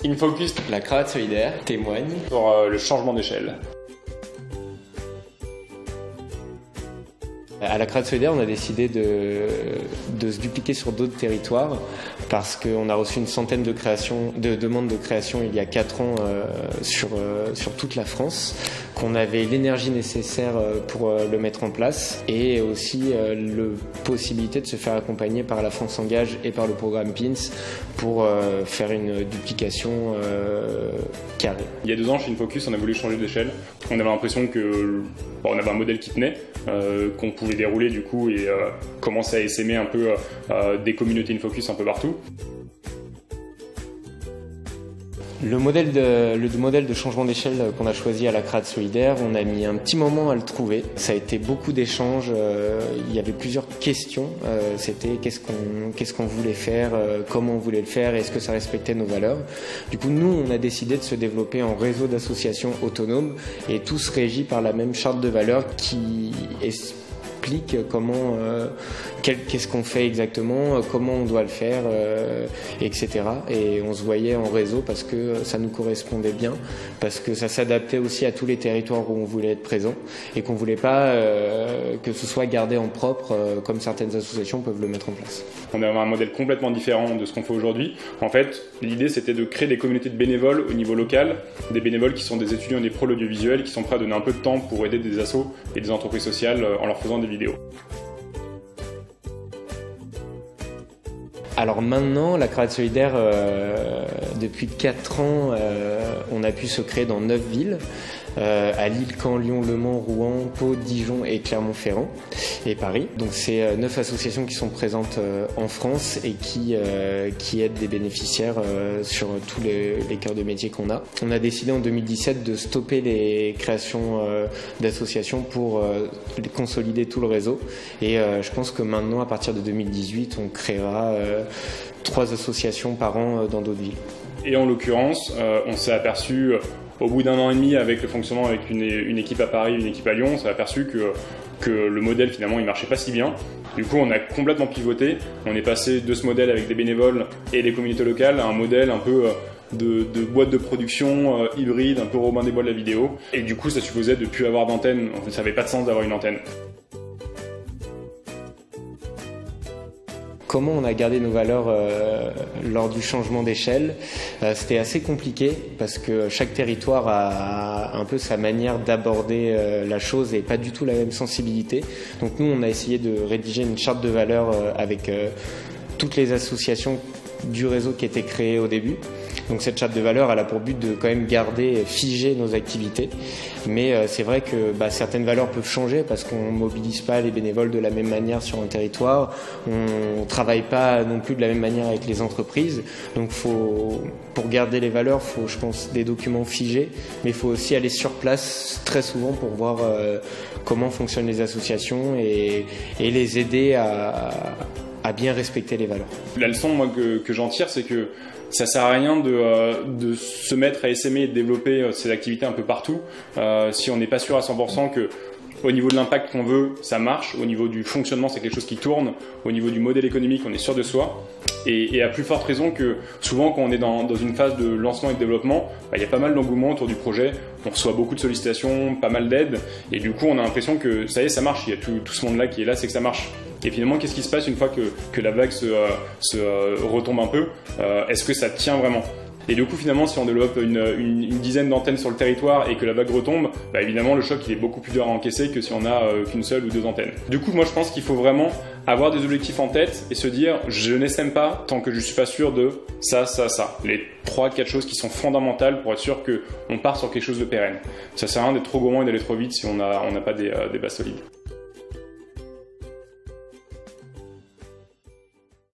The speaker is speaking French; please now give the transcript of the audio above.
InFocus, la cravate solidaire, témoigne sur le changement d'échelle. À la cravate solidaire, on a décidé de se dupliquer sur d'autres territoires parce qu'on a reçu une centaine de demandes de création il y a 4 ans sur toute la France, qu'on avait l'énergie nécessaire pour le mettre en place et aussi la possibilité de se faire accompagner par la France Engage et par le programme PINS pour faire une duplication carrée. Il y a 2 ans, chez InFocus, on a voulu changer d'échelle. On avait l'impression que on avait un modèle qui tenait, qu'on pouvait dérouler du coup et commencer à essaimer un peu des communautés InFocus un peu partout. Le modèle de changement d'échelle qu'on a choisi à la cravate solidaire, on a mis un petit moment à le trouver. Ça a été beaucoup d'échanges, il y avait plusieurs questions. C'était qu'est-ce qu'on voulait faire, comment on voulait le faire, est-ce que ça respectait nos valeurs. Du coup, nous, on a décidé de se développer en réseau d'associations autonomes et tous régis par la même charte de valeurs qui explique comment, qu'est-ce qu'on fait exactement, comment on doit le faire, etc. Et on se voyait en réseau parce que ça nous correspondait bien, parce que ça s'adaptait aussi à tous les territoires où on voulait être présent et qu'on voulait pas que ce soit gardé en propre comme certaines associations peuvent le mettre en place. On avait un modèle complètement différent de ce qu'on fait aujourd'hui. En fait, l'idée c'était de créer des communautés de bénévoles au niveau local, des bénévoles qui sont des étudiants des pros de l'audiovisuel, qui sont prêts à donner un peu de temps pour aider des assos et des entreprises sociales en leur faisant des vidéos. Alors maintenant, la cravate solidaire, depuis 4 ans, on a pu se créer dans 9 villes. À Lille, Caen, Lyon, Le Mans, Rouen, Pau, Dijon et Clermont-Ferrand et Paris. Donc c'est 9 associations qui sont présentes en France et qui aident des bénéficiaires sur tous les cœurs de métier qu'on a. On a décidé en 2017 de stopper les créations d'associations pour consolider tout le réseau et je pense que maintenant, à partir de 2018, on créera 3 associations par an dans d'autres villes. Et en l'occurrence, on s'est aperçu au bout d'1 an et demi avec le fonctionnement avec une équipe à Paris, une équipe à Lyon, on s'est aperçu que le modèle finalement il marchait pas si bien. Du coup on a complètement pivoté, on est passé de ce modèle avec des bénévoles et des communautés locales à un modèle un peu de boîte de production hybride, un peu Robin des Bois de la vidéo. Et du coup ça supposait de ne plus avoir d'antenne, en fait ça n'avait pas de sens d'avoir une antenne. Comment on a gardé nos valeurs lors du changement d'échelle? C'était assez compliqué parce que chaque territoire a un peu sa manière d'aborder la chose et pas du tout la même sensibilité. Donc nous, on a essayé de rédiger une charte de valeurs avec toutes les associations du réseau qui étaient créées au début. Donc cette charte de valeurs, elle a pour but de quand même garder, figer nos activités. Mais c'est vrai que certaines valeurs peuvent changer parce qu'on ne mobilise pas les bénévoles de la même manière sur un territoire. On ne travaille pas non plus de la même manière avec les entreprises. Donc pour garder les valeurs, il faut, je pense, des documents figés. Mais il faut aussi aller sur place très souvent pour voir comment fonctionnent les associations et les aider à bien respecter les valeurs. La leçon moi, que j'en tire, c'est que ça sert à rien de se mettre à essaimer et de développer ces activités un peu partout si on n'est pas sûr à 100% que au niveau de l'impact qu'on veut, ça marche, au niveau du fonctionnement, c'est quelque chose qui tourne, au niveau du modèle économique, on est sûr de soi. Et à plus forte raison que souvent quand on est dans une phase de lancement et de développement, il y a pas mal d'engouement autour du projet, on reçoit beaucoup de sollicitations, pas mal d'aides, et du coup on a l'impression que ça y est, ça marche, il y a tout ce monde-là qui est là, c'est que ça marche. Et finalement, qu'est-ce qui se passe une fois que la vague se retombe un peu? Est-ce que ça tient vraiment? Et du coup, finalement, si on développe une dizaine d'antennes sur le territoire et que la vague retombe, évidemment, le choc il est beaucoup plus dur à encaisser que si on a qu'une seule ou 2 antennes. Du coup, moi, je pense qu'il faut vraiment avoir des objectifs en tête et se dire, je n'essaime pas tant que je suis pas sûr de ça. Les 3-4 choses qui sont fondamentales pour être sûr qu'on part sur quelque chose de pérenne. Ça sert à rien d'être trop gourmand et d'aller trop vite si on n'a pas des bases solides.